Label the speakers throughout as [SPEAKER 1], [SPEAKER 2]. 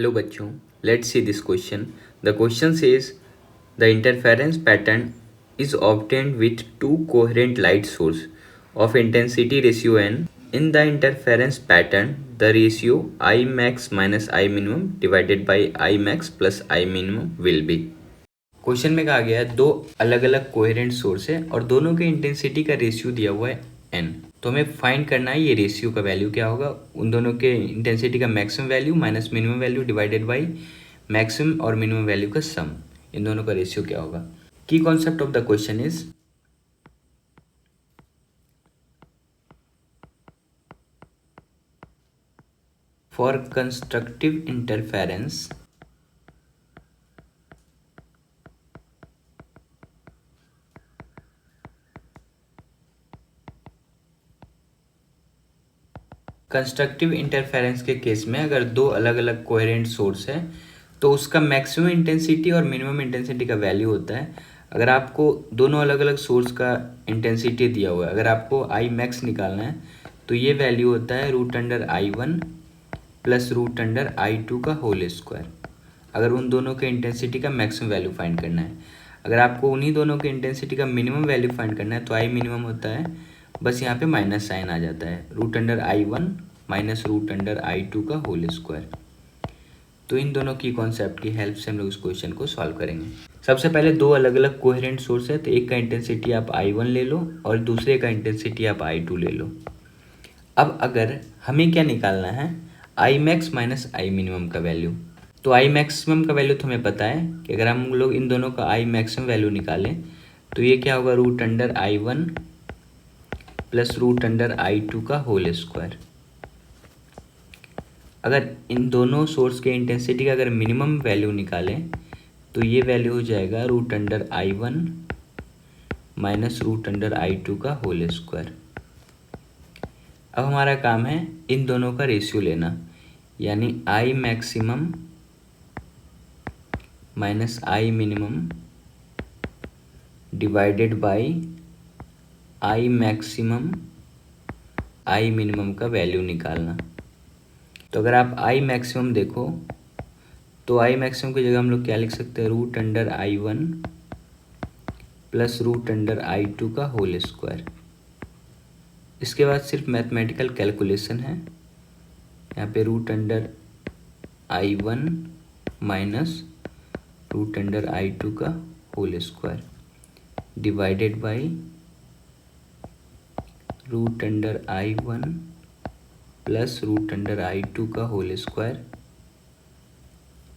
[SPEAKER 1] Hello बच्चों, let's see this question. The question says the interference pattern is obtained with two coherent light source of intensity ratio n. In the interference pattern, the ratio I max minus I minimum divided by I max plus I minimum will be. Question में कहा गया है दो अलग अलग coherent source है और दोनों के इंटेंसिटी का रेशियो दिया हुआ है n। तो हमें फाइंड करना है ये रेशियो का वैल्यू क्या होगा, उन दोनों के इंटेंसिटी का maximum value minus minimum value divided by maximum और मिनिमम वैल्यू का सम, इन दोनों का रेशियो क्या होगा। की concept of the question is for constructive interference constructive interference के केस में अगर दो अलग अलग कोहेरेंट सोर्स है तो उसका मैक्सिमम इंटेंसिटी और मिनिमम इंटेंसिटी का वैल्यू होता है। अगर आपको दोनों अलग अलग सोर्स का इंटेंसिटी दिया हुआ है, अगर आपको आई मैक्स निकालना है तो ये वैल्यू होता है root under I one plus root under I two का होल स्क्वायर, अगर उन दोनों के इंटेंसिटी का मैक्सिमम वैल्यू फाइंड करना है। अगर आपको उन्हीं दोनों के इंटेंसिटी का मिनिमम वैल्यू फाइंड करना है तो आई मिनिमम होता है, बस यहाँ पे माइनस साइन आ जाता है, root under I one minus root under I two का होल स्क्वायर। तो इन दोनों की कॉन्सेप्ट की हेल्प से हम लोग इस क्वेश्चन को सॉल्व करेंगे। सबसे पहले दो अलग अलग कोहेरेंट सोर्स है, तो एक का इंटेंसिटी आप आई वन ले लो और दूसरे का इंटेंसिटी आप आई टू ले लो। अब अगर हमें क्या निकालना है, I max minus I minimum का वैल्यू। तो आई मैक्सिमम का वैल्यू तो हमें पता है कि अगर हम लोग इन दोनों का आई मैक्सिमम वैल्यू निकालें तो ये क्या होगा, root under I one plus root under I two का होल स्क्वायर। अगर इन दोनों सोर्स के इंटेंसिटी का अगर मिनिमम वैल्यू निकालें तो ये वैल्यू हो जाएगा root under I one minus root under I two का होल स्क्वायर। अब हमारा काम है इन दोनों का रेशियो लेना, यानी I maximum minus I minimum divided by I maximum I minimum का वैल्यू निकालना। तो अगर आप आई मैक्सिमम देखो तो आई मैक्सिमम की जगह हम लोग क्या लिख सकते हैं, root under I one plus root under I two का होल स्क्वायर। इसके बाद सिर्फ मैथमेटिकल कैलकुलेशन है, यहाँ पे root under I one minus root under I two का whole square divided by root under I one plus root under I two का whole square.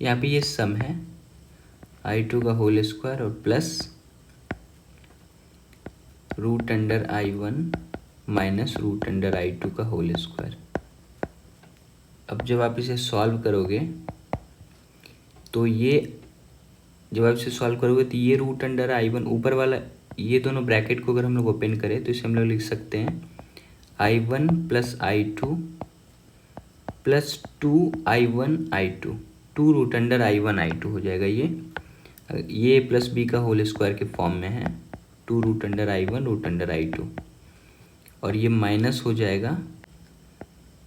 [SPEAKER 1] यहाँ पे ये सम है आई टू का होल स्क्वायर और plus root under I one minus root under I two का whole square. अब जब आप इसे सॉल्व करोगे तो ये तो ये रूट अंडर आई वन ऊपर वाला, ये दोनों ब्रैकेट को अगर हम लोग ओपन करें तो इसे हम लोग लिख सकते हैं I one plus I two plus two I one I two, two root under I one I two हो जाएगा। ये प्लस बी का होल स्क्वायर के फॉर्म में है, two root under I one root under I two, और ये minus हो जाएगा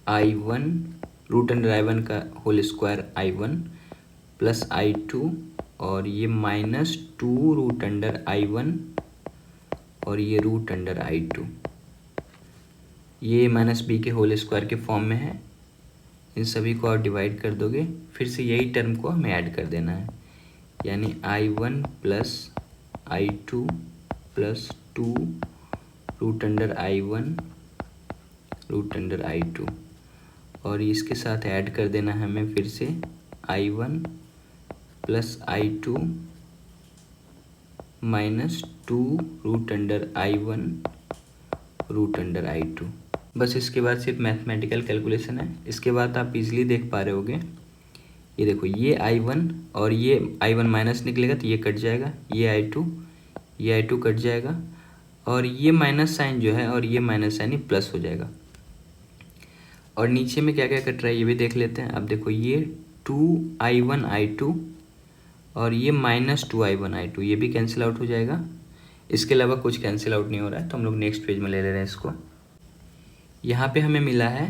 [SPEAKER 1] I one root under I one का whole square I one plus I two, और ये minus two root under I one और ये रूट अंडर आई टू, ये माइनस बी के होल स्क्वायर के फॉर्म में है। इन सभी को आप डिवाइड कर दोगे, फिर से यही टर्म को हमें ऐड कर देना है, यानी I one plus I two plus two root under I one root under I two, और इसके साथ ऐड कर देना है हमें फिर से I one plus I two minus two root under I one root under I two. बस इसके बाद सिर्फ मैथमेटिकल कैलकुलेशन है। इसके बाद आप इजीली देख पा रहे होगे, ये देखो ये आई वन और ये आई वन माइनस निकलेगा तो ये कट जाएगा, ये आई टू कट जाएगा, और ये माइनस साइन जो है और ये माइनस साइन ही प्लस हो जाएगा। और नीचे में क्या क्या कट रहा है ये भी देख लेते हैं। अब देखो ये two I one I two और ये minus two I one I two, ये भी कैंसिल आउट हो जाएगा। इसके अलावा कुछ कैंसिल आउट नहीं हो रहा है, तो हम लोग नेक्स्ट पेज में ले रहे हैं इसको। यहाँ पे हमें मिला है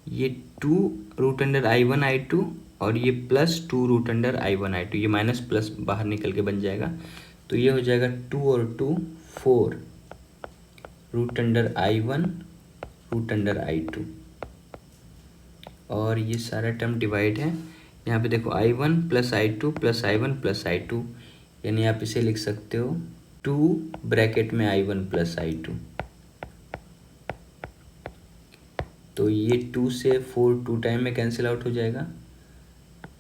[SPEAKER 1] ये two root under I one I two और ये plus 2 root under I1 I2, ये माइनस प्लस बाहर निकल के बन जाएगा, तो ये हो जाएगा 2 और 2 4 root under I1 root under I2, और ये सारा टर्म डिवाइड है। यहाँ पे देखो I1 plus I2 plus I1 plus I2, यानी आप इसे लिख सकते हो 2 ब्रैकेट में I1 प्लस I2, तो ये 2 से 4 2 टाइम में कैंसिल आउट हो जाएगा,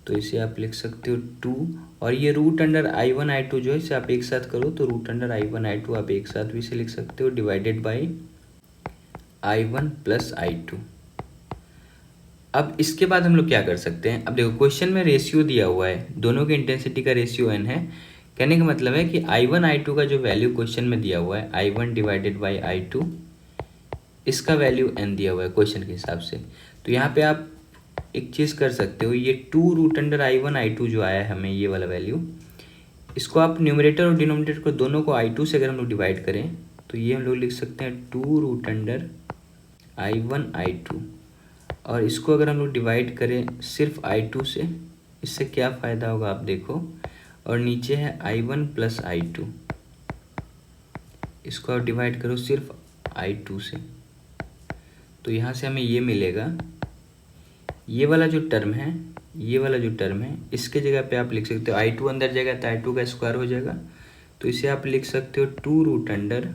[SPEAKER 1] तो इसे आप लिख सकते हो 2, और ये रूट अंडर I1 I2 जो है इसे आप एक साथ करो तो रूट अंडर I1 I2 आप एक साथ भी इसे लिख सकते हो divided by I1 plus I2। अब इसके बाद हम लोग क्या कर सकते हैं, अब देखो क्वेश्चन में रेशियो दिया हुआ है, दोनों की इंटेंसिटी का रेशियो n है। कहने का मतलब है कि I1 I2 का जो वैल्यू क्वेश्चन में दिया हुआ है I1 डिवाइडेड बाई I2, इसका वैल्यू n दिया हुआ है क्वेश्चन के हिसाब से। तो यहाँ पे आप एक चीज़ कर सकते हो, ये 2 रूट अंडर I1 I2 जो आया है हमें ये वाला वैल्यू, इसको आप न्यूमरेटर और डिनोमिनेटर को दोनों को I2 से अगर हम लोग डिवाइड करें तो ये हम लोग लिख सकते हैं 2 रूट अंडर I1 I2, और इसको अगर हम लोग डिवाइड करें सिर्फ I2 से, इससे क्या फ़ायदा होगा आप देखो, और नीचे है I1 प्लस I2, इसको आप डिवाइड करो सिर्फ I2 से, तो यहाँ से हमें ये मिलेगा, ये वाला जो टर्म है, ये वाला जो टर्म है इसके जगह पे आप लिख सकते हो I2 अंदर जाएगा तो I2 का स्क्वायर हो जाएगा, तो इसे आप लिख सकते हो 2 रूट अंडर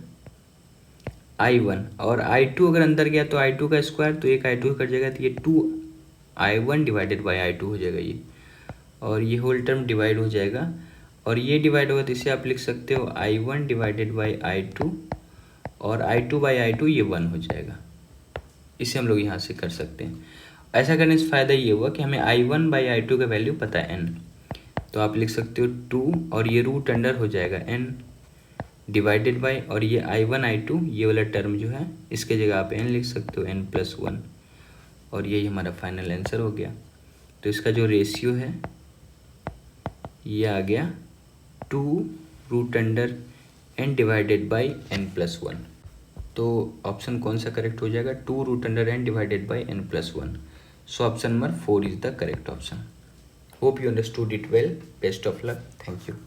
[SPEAKER 1] I1, और I2 अगर अंदर गया तो I2 का स्क्वायर, तो एक I2 कट जाएगा तो ये 2I1 डिवाइडेड बाई I2 हो जाएगा ये, और ये होल टर्म डिवाइड हो जाएगा, और ये डिवाइड होगा तो इसे आप लिख सकते हो I1 डिवाइडेड बाई I2, और I2 बाई I2 ये 1 हो जाएगा। इसे हम लोग यहाँ से कर सकते हैं। ऐसा करने से फ़ायदा ये हुआ कि हमें I1 बाई I2 का वैल्यू पता है n, तो आप लिख सकते हो 2 और ये रूट अंडर हो जाएगा n डिवाइडेड बाई, और ये I1 I2 ये वाला टर्म जो है इसके जगह आप n लिख सकते हो n प्लस 1, और यही हमारा फाइनल आंसर हो गया। तो इसका जो रेशियो है ये आ गया 2 root under n divided by n plus 1, तो ऑप्शन कौन सा करेक्ट हो जाएगा, 2 root under n divided by n plus 1। So option number 4 is the correct option. Hope you understood it well. Best of luck. Thank you.